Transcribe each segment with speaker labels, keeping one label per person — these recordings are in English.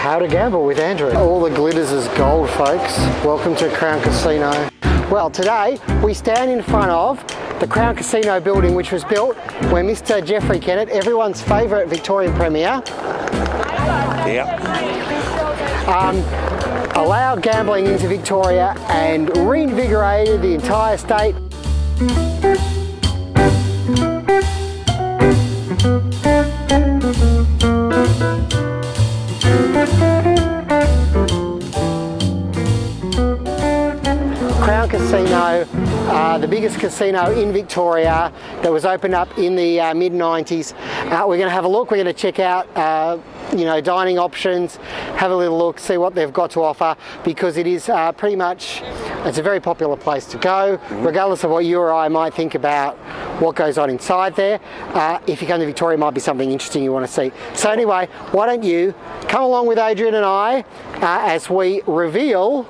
Speaker 1: How to gamble with Andrew. All the glitters is gold, folks. Welcome to Crown Casino. Well, today we stand in front of the Crown Casino building, which was built when Mr Geoffrey Kennett, everyone's favourite Victorian Premier, allowed gambling into Victoria and reinvigorated the entire state. Crown Casino, the biggest casino in Victoria, that was opened up in the mid-90s. We're going to have a look, we're going to check out you know, dining options, have a little look, see what they've got to offer, because it is pretty much, it's a very popular place to go, regardless of what you or I might think about what goes on inside there. If you come to Victoria, it might be something interesting you want to see. So anyway, why don't you come along with Adrian and I as we reveal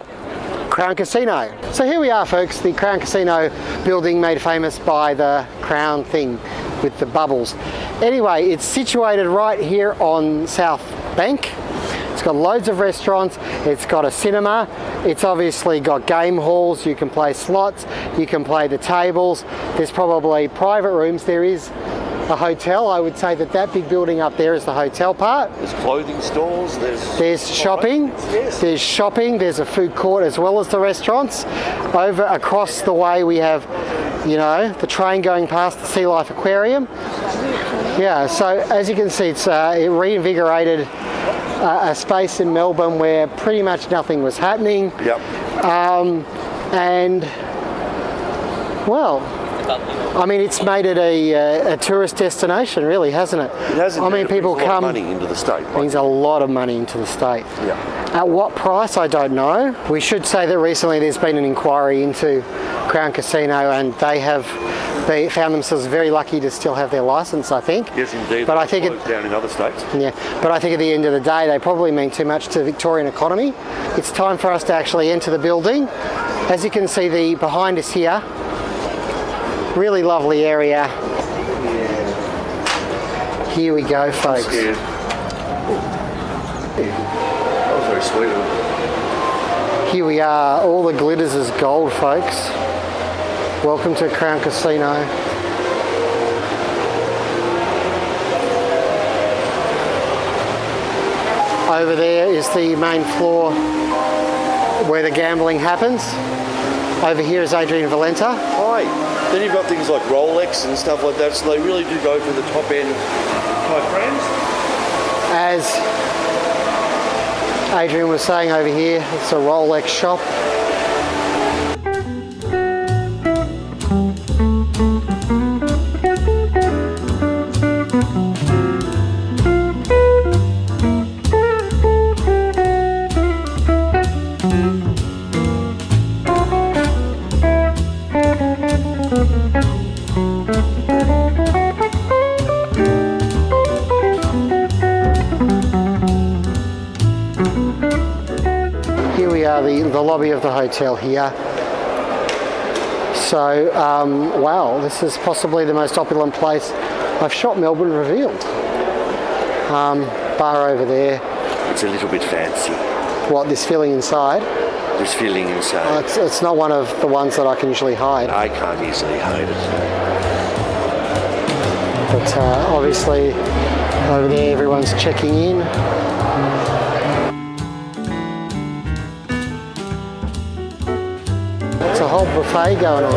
Speaker 1: Crown Casino. So here we are, folks, the Crown Casino building made famous by the crown thing with the bubbles. Anyway, it's situated right here on Southbank. It's got loads of restaurants, it's got a cinema, it's obviously got game halls, you can play slots, you can play the tables, there's probably private rooms, there is a hotel. I would say that that big building up there is the hotel part.
Speaker 2: There's clothing stores,
Speaker 1: there's shopping,
Speaker 2: yes.
Speaker 1: There's shopping, there's a food court as well as the restaurants. Over across the way we have, you know, the train going past the Sea Life Aquarium. Yeah, so as you can see, it's it reinvigorated a space in Melbourne where pretty much nothing was happening.
Speaker 2: Yep.
Speaker 1: And well, I mean, it's made it a tourist destination, really, hasn't it?
Speaker 2: It hasn't.
Speaker 1: I mean, people come.
Speaker 2: Money into the state.
Speaker 1: Brings a lot of money into the state.
Speaker 2: Yeah.
Speaker 1: At what price, I don't know. We should say that recently there's been an inquiry into Crown Casino, and they found themselves very lucky to still have their licence, I think.
Speaker 2: Yes, indeed.
Speaker 1: But I think it
Speaker 2: down in other states.
Speaker 1: Yeah, but I think at the end of the day, they probably mean too much to the Victorian economy. It's time for us to actually enter the building. As you can see, behind us here. Really lovely area. Here we go, folks.
Speaker 2: That was very sweet.
Speaker 1: Here we are. All the glitters is gold, folks. Welcome to Crown Casino. Over there is the main floor where the gambling happens. Over here is Adrian Valenta.
Speaker 2: Hi. Then you've got things like Rolex and stuff like that, so they really do go for the top end type brands.
Speaker 1: As Adrian was saying over here, it's a Rolex shop. Here we are, the lobby of the hotel here. So, wow, this is possibly the most opulent place. I've shot Melbourne Revealed. Bar over there.
Speaker 2: It's a little bit fancy.
Speaker 1: What, this feeling inside?
Speaker 2: This feeling inside.
Speaker 1: It's not one of the ones that I can usually hide.
Speaker 2: I can't easily hide it.
Speaker 1: But obviously, over there everyone's checking in. It's a whole buffet going on.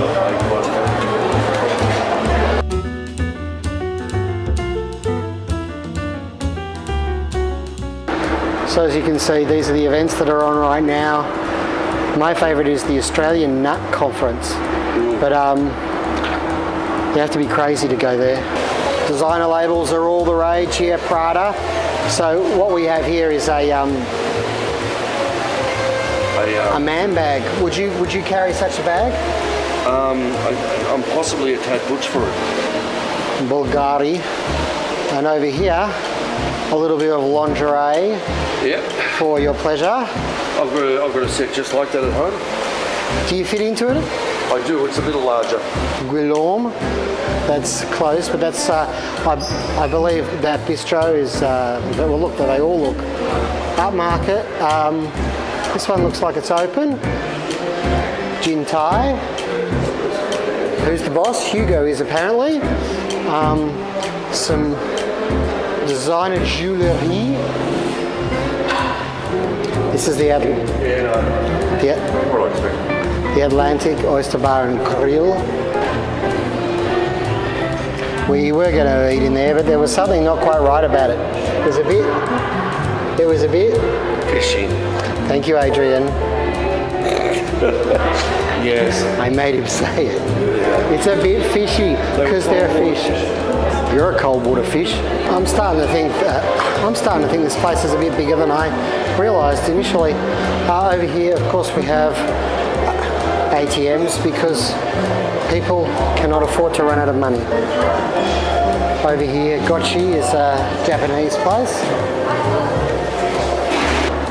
Speaker 1: So as you can see, these are the events that are on right now. My favourite is the Australian Nut Conference, but you have to be crazy to go there. Designer labels are all the rage here, Prada. So what we have here is a man bag. Would you carry such a bag?
Speaker 2: I'm possibly a tad butch for it.
Speaker 1: Bulgari. And over here, a little bit of lingerie.
Speaker 2: Yep.
Speaker 1: For your pleasure.
Speaker 2: I've got a set just like that at home.
Speaker 1: Do you fit into it?
Speaker 2: I do. It's a little larger.
Speaker 1: Guillaume. That's close, but that's I believe that bistro is. Well, look, they all look upmarket. This one looks like it's open. Gin Thai. Who's the boss? Hugo is apparently. Some designer jewellery. This is the Atlantic Oyster Bar and Grill. We were going to eat in there, but there was something not quite right about it. It was a bit
Speaker 2: fishy.
Speaker 1: Thank you, Adrian.
Speaker 2: Yes.
Speaker 1: I made him say it. It's a bit fishy because they're fish. You're a cold water fish. I'm starting to think this place is a bit bigger than I realised initially. Over here, of course, we have ATMs because people cannot afford to run out of money. Over here, Gotchi is a Japanese place.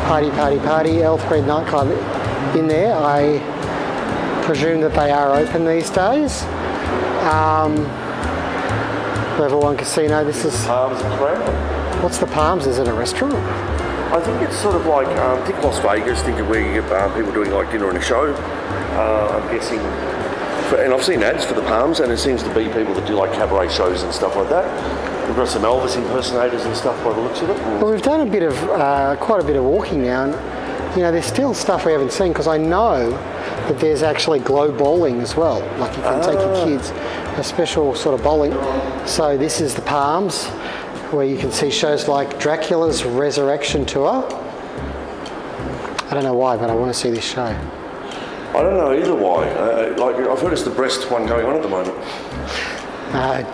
Speaker 1: Party, Elf Green nightclub in there. I presume that they are open these days. Level 1 Casino, this is...
Speaker 2: Palms and Crown.
Speaker 1: What's the Palms? Is it a restaurant?
Speaker 2: I think it's sort of like, think Las Vegas, think of where you get people doing like dinner and a show. I'm guessing, and I've seen ads for the Palms, and it seems to be people that do like cabaret shows and stuff like that. We've got some Elvis impersonators and stuff by the looks of it.
Speaker 1: Well, we've done a bit of, quite a bit of walking now, and you know, there's still stuff we haven't seen because I know that there's actually glow bowling as well. Like you can take your kids, a special sort of bowling. So this is the Palms, where you can see shows like Dracula's Resurrection Tour. I don't know why, but I want to see this show.
Speaker 2: I don't know either why. Like I've heard it's the breast one going on at the moment.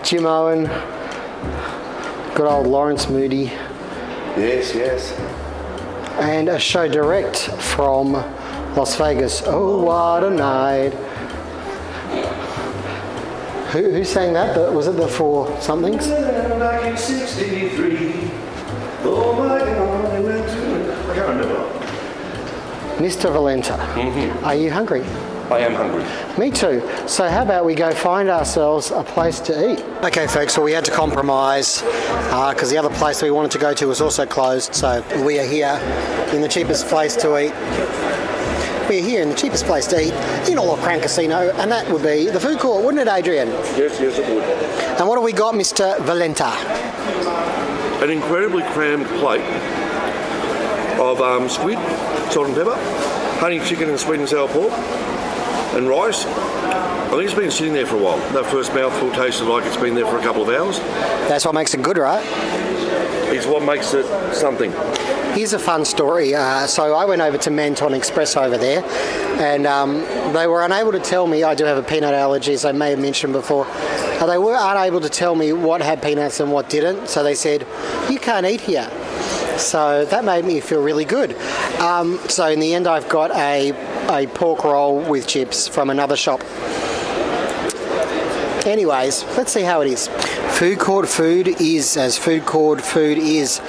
Speaker 1: Jim Owen, good old Lawrence Moody.
Speaker 2: Yes, yes.
Speaker 1: And a show direct from Las Vegas. Oh, what a night. Who sang that? Was it the Four Somethings?
Speaker 2: Back in '63. Oh my God, I went to... I can't remember.
Speaker 1: Mr. Valenta, Are you hungry?
Speaker 2: I am hungry.
Speaker 1: Me too. So how about we go find ourselves a place to eat? Okay folks, so we had to compromise because the other place we wanted to go to was also closed. So we are here in the cheapest place to eat. We're here in the cheapest place to eat in all of Crown Casino, and that would be the food court, wouldn't it, Adrian?
Speaker 2: Yes, yes it would.
Speaker 1: And what have we got, Mr. Valenta?
Speaker 2: An incredibly crammed plate of squid, salt and pepper, honey chicken and sweet and sour pork, and rice. I think it's been sitting there for a while. That first mouthful tasted like it's been there for a couple of hours.
Speaker 1: That's what makes it good, right?
Speaker 2: It's what makes it something.
Speaker 1: Here's a fun story. So I went over to Menton Express over there, and they were unable to tell me, I do have a peanut allergy, as I may have mentioned before, they were unable to tell me what had peanuts and what didn't, so they said, you can't eat here. So that made me feel really good. So in the end I've got a pork roll with chips from another shop. Anyways, let's see how it is. Food court food is as food court food is.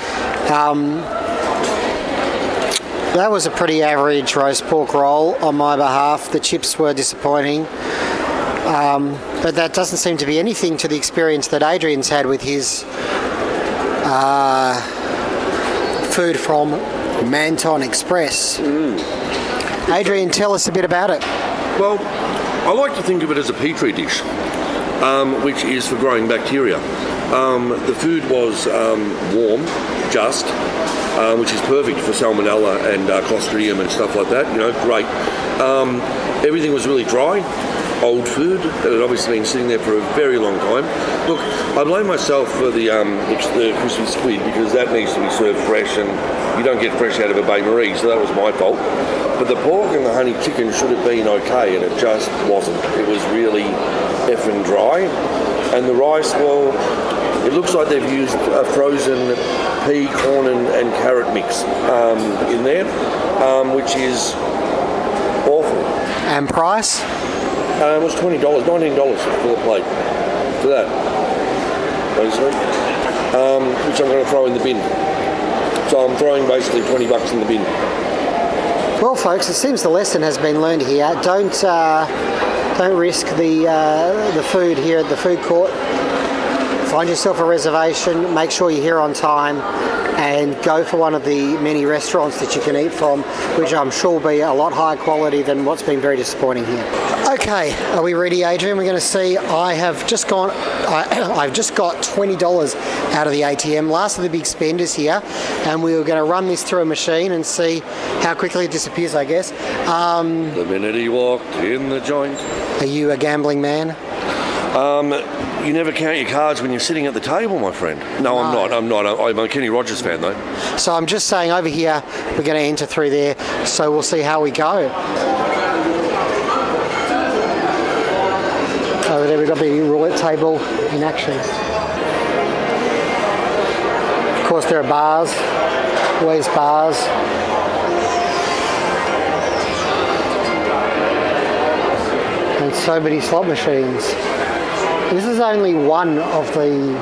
Speaker 1: That was a pretty average roast pork roll on my behalf. The chips were disappointing. But that doesn't seem to be anything to the experience that Adrian's had with his food from Menton Express. Adrian, tell us a bit about it.
Speaker 2: Well, I like to think of it as a petri dish, which is for growing bacteria. The food was warm, just, which is perfect for salmonella and Clostridium and stuff like that, you know, great. Everything was really dry, old food that had obviously been sitting there for a very long time. Look, I blame myself for the crispy squid because that needs to be served fresh and you don't get fresh out of a bain-marie, so that was my fault. But the pork and the honey chicken should have been okay, and it just wasn't. It was really effing dry. And the rice, well, it looks like they've used a frozen pea, corn and carrot mix in there, which is awful.
Speaker 1: And price?
Speaker 2: It was $20, $19 for the plate, for that, basically, which I'm going to throw in the bin. So I'm throwing basically $20 in the bin.
Speaker 1: Well, folks, it seems the lesson has been learned here. Don't risk the food here at the food court find yourself a reservation, make sure you're here on time, and go for one of the many restaurants that you can eat from, which I'm sure will be a lot higher quality than what's been very disappointing here. Okay, are we ready, Adrian? We're going to see. I've just got $20 out of the ATM, last of the big spenders here, and we were going to run this through a machine and see how quickly it disappears, I guess.
Speaker 2: The minute he walked in the joint.
Speaker 1: Are you a gambling man?
Speaker 2: You never count your cards when you're sitting at the table, my friend. No, I'm not. I'm a Kenny Rogers fan, though.
Speaker 1: So I'm just saying, over here, we're going to enter through there, so we'll see how we go. Over there, we've got the roulette table in action. Of course, there are bars, always bars. And so many slot machines. This is only one of the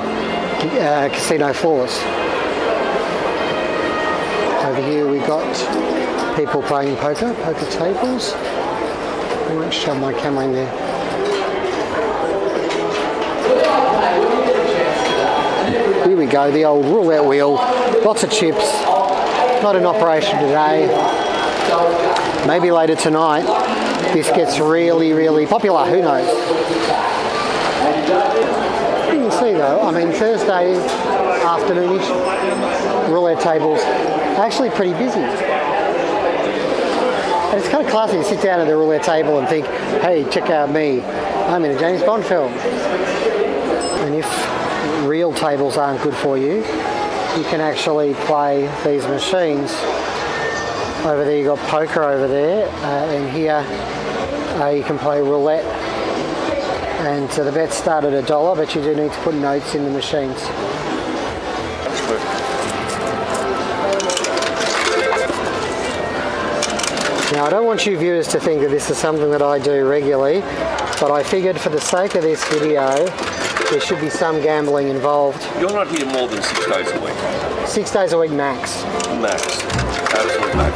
Speaker 1: casino floors. Over here we've got people playing poker tables. I won't shove my camera in there. Here we go, the old roulette wheel, lots of chips, not in operation today. Maybe later tonight this gets really, really popular, who knows. You can see though, I mean Thursday afternoonish, roulette tables are actually pretty busy. And it's kind of classy to sit down at the roulette table and think, hey, check out me, I'm in a James Bond film. And if real tables aren't good for you, you can actually play these machines. Over there you've got poker over there, and here you can play roulette. And the bets start at $1, but you do need to put notes in the machines. Now I don't want you viewers to think that this is something that I do regularly, but I figured for the sake of this video, there should be some gambling involved.
Speaker 2: You're not here more than 6 days a week.
Speaker 1: 6 days a week max.
Speaker 2: Max. Absolute max.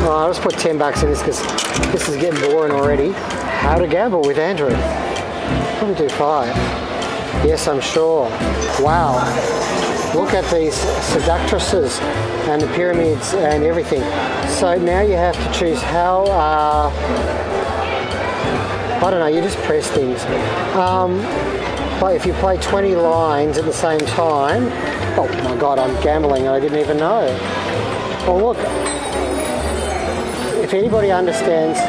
Speaker 1: I'll just put $10 in this because this is getting boring already. How to gamble with Andrew. Probably do 5. Yes, I'm sure. Wow. Look at these seductresses and the pyramids and everything. So now you have to choose how, I don't know, you just press things. But if you play 20 lines at the same time, oh my God, I'm gambling and I didn't even know. Well look, if anybody understands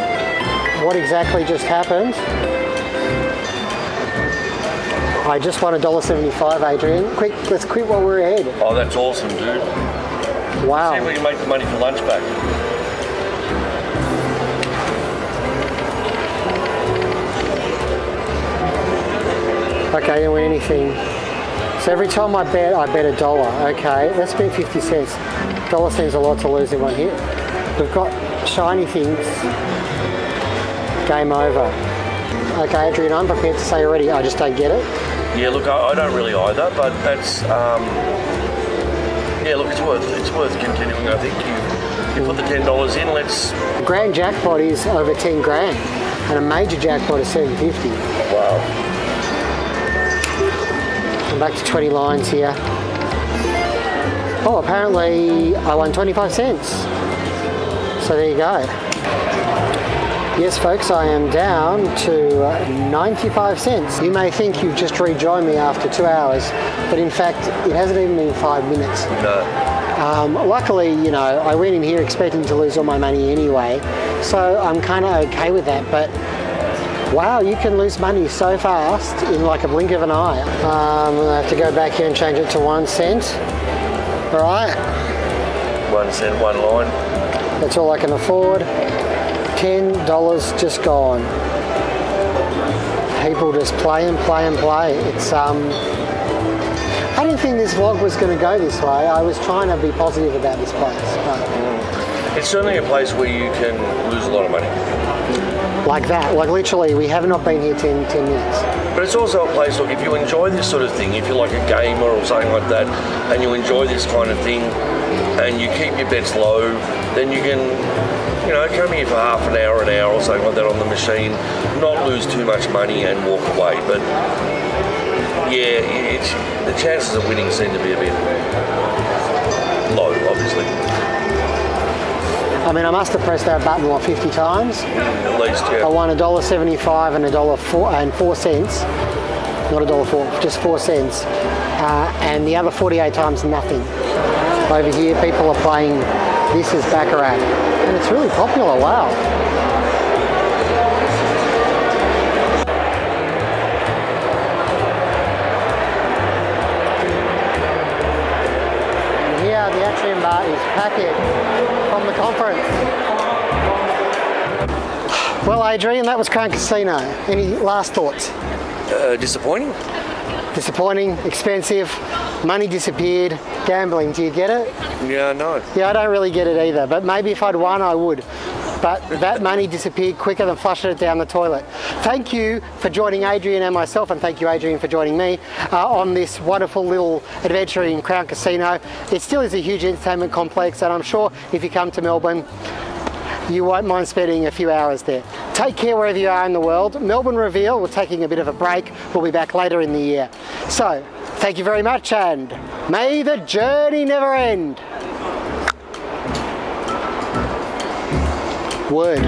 Speaker 1: what exactly just happened, I just won $1.75, Adrian. Quick, let's quit while we're ahead.
Speaker 2: Oh, that's awesome, dude.
Speaker 1: Wow.
Speaker 2: See if we can make the money for lunch back.
Speaker 1: Okay, I didn't win anything. So every time I bet $1. Okay, let's bet 50 cents. $1 seems a lot to lose in one hit. We've got shiny things. Game over. Okay, Adrian, I'm prepared to say already, I just don't get it.
Speaker 2: Yeah, look, I don't really either, but that's, yeah, look, it's worth continuing, I think. You put the $10 in, let's...
Speaker 1: The grand jackpot is over 10 grand, and a major jackpot is 750.
Speaker 2: Wow.
Speaker 1: I'm back to 20 lines here. Oh, apparently I won 25 cents. So there you go. Yes, folks, I am down to 95 cents. You may think you've just rejoined me after 2 hours, but in fact, it hasn't even been 5 minutes.
Speaker 2: No.
Speaker 1: Luckily, you know, I went in here expecting to lose all my money anyway, so I'm kind of okay with that, but wow, you can lose money so fast in like a blink of an eye. I have to go back here and change it to 1 cent. All right.
Speaker 2: 1 cent, 1 line.
Speaker 1: That's all I can afford. $10 just gone. People just play and play and play. It's I didn't think this vlog was going to go this way. I was trying to be positive about this place. But
Speaker 2: it's certainly a place where you can lose a lot of money.
Speaker 1: Like that. Like literally, we have not been here 10 minutes.
Speaker 2: But it's also a place, look, if you enjoy this sort of thing, if you're like a gamer or something like that, and you enjoy this kind of thing, and you keep your bets low, then you can, you know, come here for half an hour or something like that on the machine, not lose too much money and walk away. But yeah, the chances of winning seem to be a bit low, obviously.
Speaker 1: I mean, I must have pressed that button like 50 times.
Speaker 2: At least, yeah.
Speaker 1: I won $1.75 and $1.04. Not $1.04, just 4 cents. And the other 48 times, nothing. Over here, people are playing this as Baccarat. And it's really popular, wow. And here, the atrium bar is packet from the conference. Well, Adrian, that was Crown Casino. Any last thoughts?
Speaker 2: Disappointing?
Speaker 1: Disappointing, expensive, money disappeared, gambling, do you get it?
Speaker 2: Yeah, no.
Speaker 1: Yeah, I don't really get it either, but maybe if I'd won, I would. But that money disappeared quicker than flushing it down the toilet. Thank you for joining Adrian and myself, and thank you, Adrian, for joining me on this wonderful little adventure in Crown Casino. It still is a huge entertainment complex, and I'm sure if you come to Melbourne, you won't mind spending a few hours there. Take care wherever you are in the world. Melbourne Revealed, we're taking a bit of a break. We'll be back later in the year. So, thank you very much, and may the journey never end. Word.